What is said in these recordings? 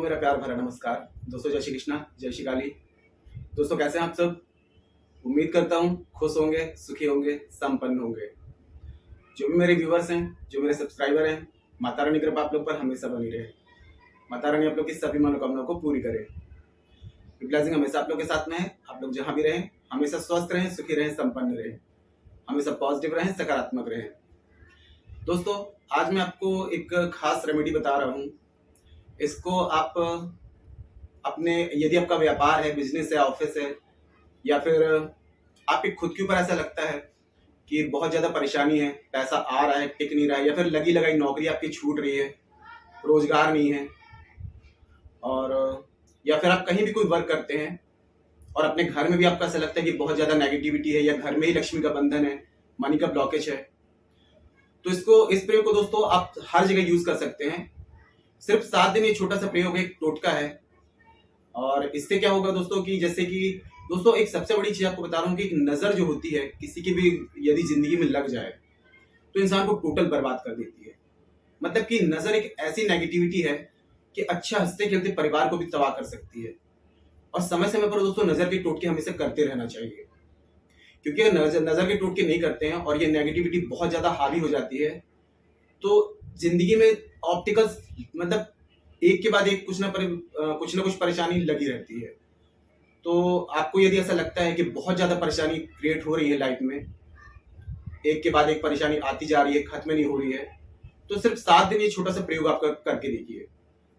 मेरा प्यार भरा नमस्कार। दोस्तों जय श्री कृष्णा, जय श्री काली। दोस्तों कैसे हैं आप सब? उम्मीद करता हूँ खुश होंगे, सुखी होंगे, संपन्न होंगे। जो भी मेरे व्यूअर्स हैं, जो मेरे सब्सक्राइबर हैं, माता रानी कृपा आप लोग पर हमेशा बनी रहे। माता रानी आप लोग की सभी मनोकामनाओं को पूरी करे। ब्लेसिंग हमेशा आप लोग के साथ में है। आप लोग जहाँ भी रहें हमेशा स्वस्थ रहें, सुखी रहें, संपन्न रहें, हमेशा पॉजिटिव रहें, सकारात्मक रहें। दोस्तों आज मैं आपको एक खास रेमेडी बता रहा हूँ। इसको आप अपने, यदि आपका व्यापार है, बिजनेस है, ऑफिस है, या फिर आपके खुद के ऊपर ऐसा लगता है कि बहुत ज्यादा परेशानी है, पैसा आ रहा है टिक नहीं रहा है, या फिर लगी लगाई नौकरी आपकी छूट रही है, रोजगार नहीं है, और या फिर आप कहीं भी कोई वर्क करते हैं और अपने घर में भी आपको ऐसा लगता है कि बहुत ज्यादा नेगेटिविटी है, या घर में ही लक्ष्मी का बंधन है, मनी का ब्लॉकेज है, तो इस प्रयोग को दोस्तों आप हर जगह यूज कर सकते हैं। सिर्फ 7 दिन, ये छोटा सा प्रयोग, एक टोटका है। और इससे क्या होगा दोस्तों कि जैसे कि दोस्तों एक सबसे बड़ी चीज आपको बता रहा हूँ कि एक नजर जो होती है किसी की भी यदि जिंदगी में लग जाए तो इंसान को टोटल बर्बाद कर देती है। मतलब कि नजर एक ऐसी नेगेटिविटी है कि अच्छा हंसते खेलते परिवार को भी तबाह कर सकती है। और समय समय पर दोस्तों नजर के टोटके हमेशा करते रहना चाहिए, क्योंकि अगर नजर के टोटके नहीं करते हैं और ये नेगेटिविटी बहुत ज्यादा हावी हो जाती है तो जिंदगी में ऑप्टिकल्स मतलब एक के बाद एक कुछ ना कुछ परेशानी लगी रहती है। तो आपको यदि ऐसा लगता है कि बहुत ज्यादा परेशानी क्रिएट हो रही है लाइफ में, एक के बाद एक परेशानी आती जा रही है, खत्म नहीं हो रही है, तो सिर्फ 7 दिन ये छोटा सा प्रयोग आप करके देखिए।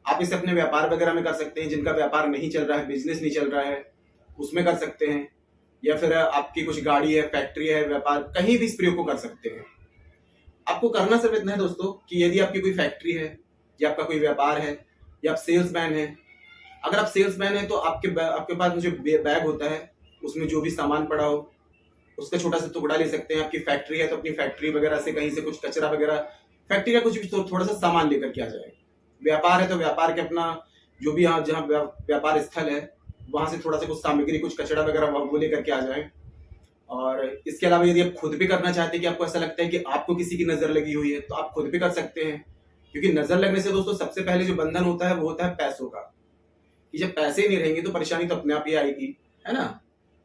आप इसे अपने व्यापार वगैरह में कर सकते हैं। जिनका व्यापार नहीं चल रहा है, बिजनेस नहीं चल रहा है, उसमें कर सकते हैं, या फिर आपकी कुछ गाड़ी है, फैक्ट्री है, व्यापार, कहीं भी इस प्रयोग को कर सकते हैं। आपको करना सिर्फ इतना है दोस्तों कि यदि आपकी कोई फैक्ट्री है या आपका कोई व्यापार है या आप सेल्समैन हैं, अगर आप सेल्समैन हैं तो आपके पास जो बैग होता है उसमें जो भी सामान पड़ा हो उसका छोटा सा टुकड़ा ले सकते हैं। आपकी फैक्ट्री है तो अपनी फैक्ट्री वगैरह से कहीं से कुछ कचरा वगैरह, फैक्ट्री का कुछ भी थोड़ा सा सामान लेकर के आ जाए। व्यापार है तो व्यापार के अपना जो भी यहाँ जहाँ व्यापार स्थल है वहां से थोड़ा सा कुछ सामग्री, कुछ कचरा वगैरह वो लेकर के आ जाए। और इसके अलावा यदि आप खुद भी करना चाहते हैं कि आपको ऐसा लगता है कि आपको किसी की नजर लगी हुई है तो आप खुद भी कर सकते हैं। क्योंकि नजर लगने से दोस्तों सबसे पहले जो बंधन होता है वो होता है पैसों का, कि जब पैसे नहीं रहेंगे तो परेशानी तो अपने आप ही आएगी, है ना।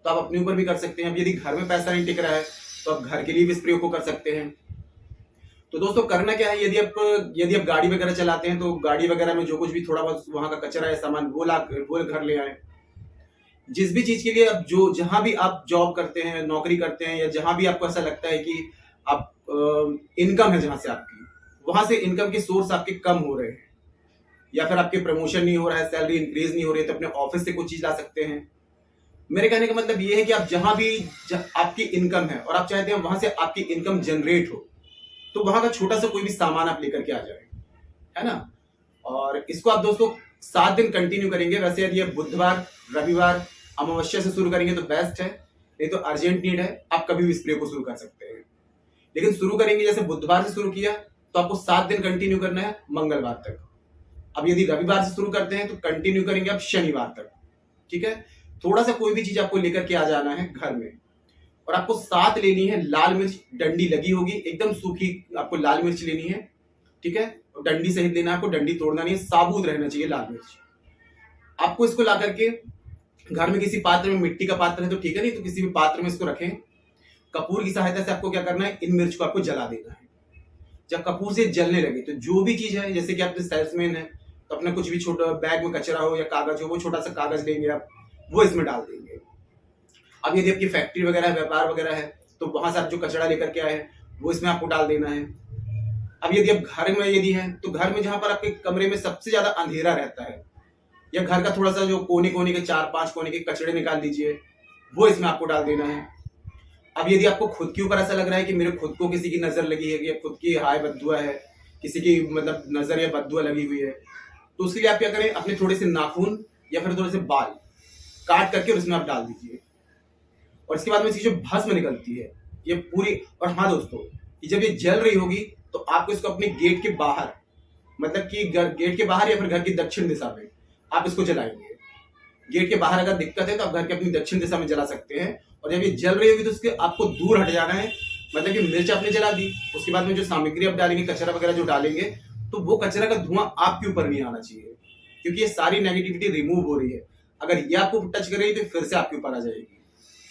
तो आप अपने ऊपर भी कर सकते हैं। अब यदि घर में पैसा नहीं टिक रहा है तो आप घर के लिए भी इस प्रयोग को कर सकते हैं। तो दोस्तों करना क्या है, यदि आप गाड़ी वगैरह चलाते हैं तो गाड़ी वगैरह में जो कुछ भी थोड़ा बहुत वहां का कचरा है, सामान, वो घर ले आए। जिस भी चीज के लिए आप जहां भी आप जॉब करते हैं, नौकरी करते हैं, या जहां भी आपको ऐसा लगता है कि आप इनकम है जहां से आपकी, वहां से इनकम के सोर्स आपके कम हो रहे हैं, या फिर आपके प्रमोशन नहीं हो रहा है, सैलरी इंक्रीज नहीं हो रही है, तो अपने ऑफिस से कुछ चीज ला सकते हैं। मेरे कहने का मतलब ये है कि आप जहां भी आपकी इनकम है और आप चाहते हैं वहां से आपकी इनकम जनरेट हो, तो वहां का छोटा सा कोई भी सामान आप लेकर के आ जाए, है ना। और इसको आप दोस्तों 7 दिन कंटिन्यू करेंगे। वैसे यदि आप बुधवार, रविवार, अमावस्या से शुरू करेंगे तो बेस्ट है, नहीं तो अर्जेंट नीड है, आप कभी भी इस प्रयोग को शुरू कर सकते हैं। लेकिन शुरू करेंगे जैसे बुधवार से शुरू किया तो आपको 7 दिन कंटिन्यू करना है, मंगलवार तक। अब यदि रविवार से शुरू करते हैं तो कंटिन्यू करेंगे आप शनिवार तक, ठीक है। थोड़ा सा कोई भी चीज आपको लेकर के आ जाना है घर में, और आपको साथ लेनी है लाल मिर्च, डंडी लगी होगी, एकदम सूखी आपको लाल मिर्च लेनी है, ठीक है। डंडी सहित लेना है आपको, डंडी तोड़ना नहीं है, साबुत रहना चाहिए लाल मिर्च। आपको इसको ला करके घर में किसी पात्र में, मिट्टी का पात्र है तो ठीक है, नहीं तो किसी भी पात्र में इसको रखें। कपूर की सहायता से आपको क्या करना है, इन मिर्च को आपको जला देना है। जब कपूर से जलने लगे तो जो भी चीज है, जैसे कि आपके सेल्समैन है तो अपना कुछ भी छोटा बैग में कचरा हो या कागज हो, वो छोटा सा कागज लेंगे आप, वो इसमें डाल देंगे। अब यदि आपकी फैक्ट्री वगैरह है, व्यापार वगैरह है, तो वहां से आप जो कचरा लेकर के आए वो इसमें आपको डाल देना है। अब यदि आप घर में यदि है तो घर में जहां पर आपके कमरे में सबसे ज्यादा अंधेरा रहता है, या घर का थोड़ा सा जो कोने कोने के 4-5 कोने के कचड़े निकाल दीजिए, वो इसमें आपको डाल देना है। अब यदि आपको खुद के ऊपर ऐसा लग रहा है कि मेरे खुद को किसी की नजर लगी है, या खुद की हाय बद्दुआ है, किसी की मतलब नजर या बद्दुआ लगी हुई है, तो उसके लिए आप क्या करें, अपने थोड़े से नाखून या फिर थोड़े से बाल काट करके और उसमें आप डाल दीजिए। और इसके बाद में इसकी जो भस्म निकलती है ये पूरी, और हाँ दोस्तों, जब ये जल रही होगी तो आपको इसको अपने गेट के बाहर, मतलब कि गेट के बाहर या फिर घर की दक्षिण दिशा में आप इसको जलाएंगे। गेट के बाहर अगर दिक्कत है तो आप घर के अपनी दक्षिण दिशा में जला सकते हैं। और जब ये जल रही होगी तो उसके आपको दूर हट जाना है। मतलब कि मिर्च आपने जला दी, उसके बाद में जो सामग्री आप डालेंगे, कचरा वगैरह जो डालेंगे, तो वो कचरा का धुआं आपके ऊपर नहीं आना चाहिए। क्योंकि ये सारी नेगेटिविटी रिमूव हो रही है। अगर ये आपको टच कर रही है तो फिर से आपके ऊपर आ जाएगी,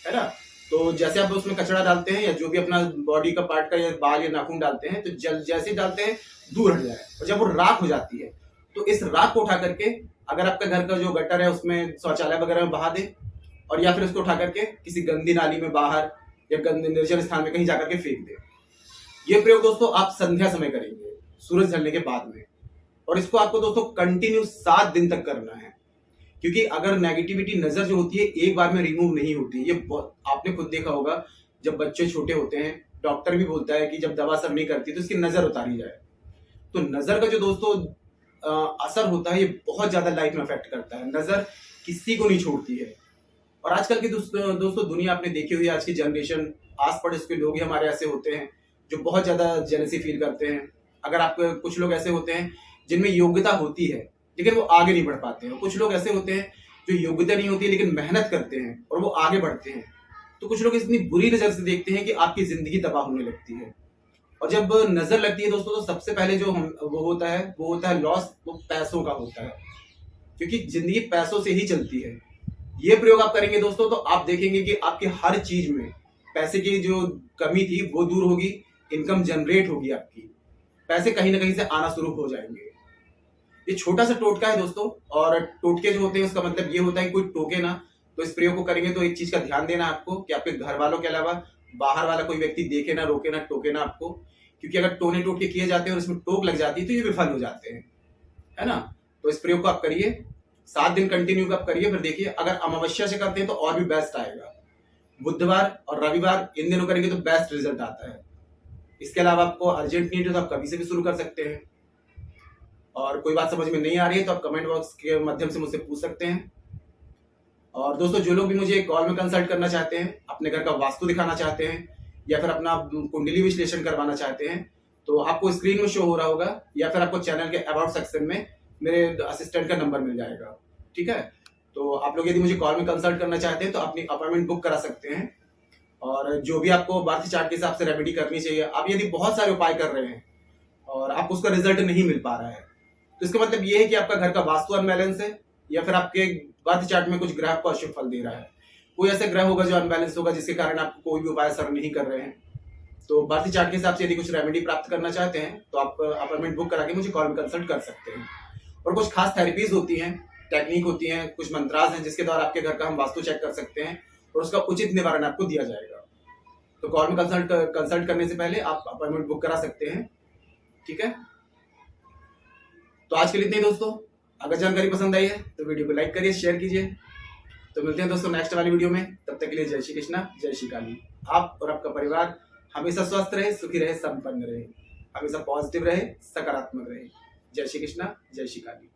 है ना। तो जैसे आप उसमें कचरा डालते हैं या जो भी अपना बॉडी का पार्ट का या बाल या नाखून डालते हैं, तो जैसे ही डालते हैं दूर हट जाए, और जब वो राख हो जाती है तो इस राख को उठा करके अगर आपका घर का जो गटर है उसमें शौचालय वगैरह में बहा दे, और या फिर उसको उठा करके किसी गंदी नाली में बाहर या गंदे निर्जन स्थान में कहीं जाकर के फेंक दे। ये प्रयोग दोस्तों आप संध्या समय करेंगे, सूरज ढलने के बाद में, और इसको आपको दोस्तों कंटिन्यू 7 दिन तक करना है। क्योंकि अगर नेगेटिविटी नजर जो होती है एक बार में रिमूव नहीं होती। ये आपने खुद देखा होगा, जब बच्चे छोटे होते हैं डॉक्टर भी बोलता है कि जब दवा असर नहीं करती तो इसकी नजर उतारी जाए। तो नजर का जो दोस्तों असर होता है ये बहुत ज्यादा लाइफ में अफेक्ट करता है। नजर किसी को नहीं छोड़ती है। और आजकल की दोस्तों दुनिया आपने देखी हुई है, आज की जनरेशन, आस पड़ोस के लोग ही हमारे ऐसे होते हैं जो बहुत ज्यादा जेलसी फील करते हैं। अगर आप कुछ लोग ऐसे होते हैं जिनमें योग्यता होती है लेकिन वो आगे नहीं बढ़ पाते हैं। कुछ लोग ऐसे होते हैं जो योग्यता नहीं होती है लेकिन मेहनत करते हैं और वो आगे बढ़ते हैं। तो कुछ लोग इतनी बुरी नजर से देखते हैं कि आपकी जिंदगी तबाह होने लगती है। और जब नजर लगती है दोस्तों तो सबसे पहले जो वो होता है लॉस, वो पैसों का होता है। क्योंकि जिंदगी पैसों से ही चलती है। ये प्रयोग आप करेंगे दोस्तों तो आप देखेंगे कि आपकी हर चीज में पैसे की जो कमी थी वो दूर होगी, इनकम जनरेट होगी, आपकी पैसे कहीं ना कहीं से आना शुरू हो जाएंगे। ये छोटा सा टोटका है दोस्तों, और टोटके जो होते हैं उसका मतलब ये होता है कि कोई टोके ना। तो इस प्रयोग को करेंगे तो एक चीज का ध्यान देना आपको कि आपके घर वालों के अलावा बाहर वाला कोई व्यक्ति देखे ना, रोके ना, टोके ना आपको। क्योंकि अगर टोने टोटके किए जाते हैं और इसमें टोक लग जाती है तो ये विफल हो जाते हैं, है ना। तो इस प्रयोग को आप करिए, 7 दिन कंटिन्यू आप करिए, फिर देखिए अगर अमावस्या से करते हैं तो और भी बेस्ट आएगा। बुधवार और रविवार इन दिनों करेंगे तो बेस्ट रिजल्ट आता है। इसके अलावा आपको अर्जेंट नीड है तो आप कभी से भी शुरू कर सकते हैं। और कोई बात समझ में नहीं आ रही है तो आप कमेंट बॉक्स के माध्यम से मुझसे पूछ सकते हैं। और दोस्तों जो लोग भी मुझे कॉल में कंसल्ट करना चाहते हैं, अपने घर का वास्तु दिखाना चाहते हैं या फिर अपना कुंडली विश्लेषण करवाना चाहते हैं, तो आपको स्क्रीन में शो हो रहा होगा या फिर आपको चैनल के अबाउट सेक्शन में मेरे असिस्टेंट का नंबर मिल जाएगा, ठीक है। तो आप लोग यदि मुझे कॉल में कंसल्ट करना चाहते हैं तो अपनी अपॉइंटमेंट बुक करा सकते हैं। और जो भी आपको बर्थ चार्ट के हिसाब से रेमेडी करनी चाहिए, आप यदि बहुत सारे उपाय कर रहे हैं और आपको उसका रिजल्ट नहीं मिल पा रहा है तो इसका मतलब ये है कि आपका घर का वास्तु अनबैलेंस है या फिर आपके बर्थ चार्ट में कुछ ग्रह को अशुभ फल दे रहा है। कोई ऐसा ग्रह होगा जो अनबैलेंस होगा जिसके कारण आपको कोई भी उपाय असर नहीं कर रहे हैं। तो बर्थ चार्ट के हिसाब से यदि कुछ रेमेडी प्राप्त करना चाहते हैं तो आप अपॉइंटमेंट बुक करा के मुझे कॉल में कंसल्ट कर सकते हैं। और कुछ खास थेरेपीज होती हैं, टेक्निक होती हैं, कुछ मंत्रास हैं जिसके द्वारा आपके घर का हम वास्तु चेक कर सकते हैं और उसका उचित निवारण आपको दिया जाएगा। तो कॉल में कंसल्ट करने से पहले आप अपॉइंटमेंट बुक करा सकते हैं, ठीक है। तो आज के लिए इतना ही दोस्तों। अगर जानकारी पसंद आई है तो वीडियो को लाइक करिए, शेयर कीजिए। तो मिलते हैं दोस्तों नेक्स्ट वाली वीडियो में। तब तक के लिए जय श्री कृष्णा, जय श्री काली। आप और आपका परिवार हमेशा स्वस्थ रहे, सुखी रहे, संपन्न रहे, हमेशा पॉजिटिव रहे, सकारात्मक रहे। जय श्री कृष्णा, जय श्री काली।